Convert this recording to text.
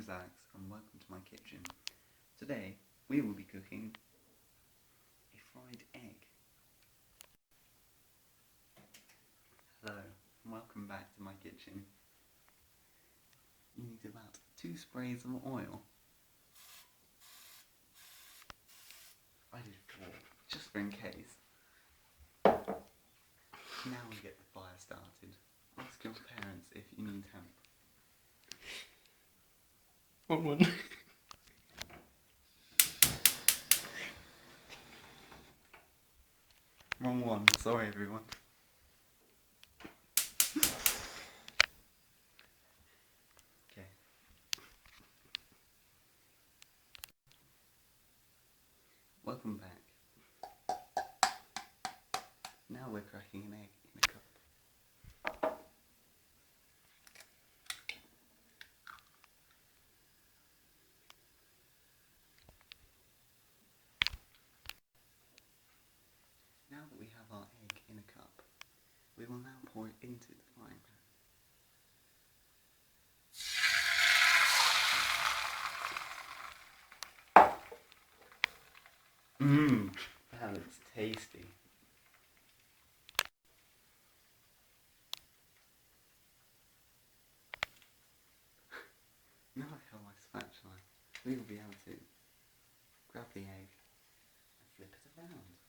is Alex and welcome to my kitchen. Today we will be cooking a fried egg. Hello and welcome back to my kitchen. You need about 2 sprays of oil. I did 4, just for in case. Now we get the fire started. Ask your parents if you need help. One. Wrong one, sorry everyone. Okay. Welcome back. Now we're cracking an egg in a cup. Now that we have our egg in a cup, we will now pour it into the frying pan. That looks tasty. Now I have my spatula, we will be able to grab the egg and flip it around.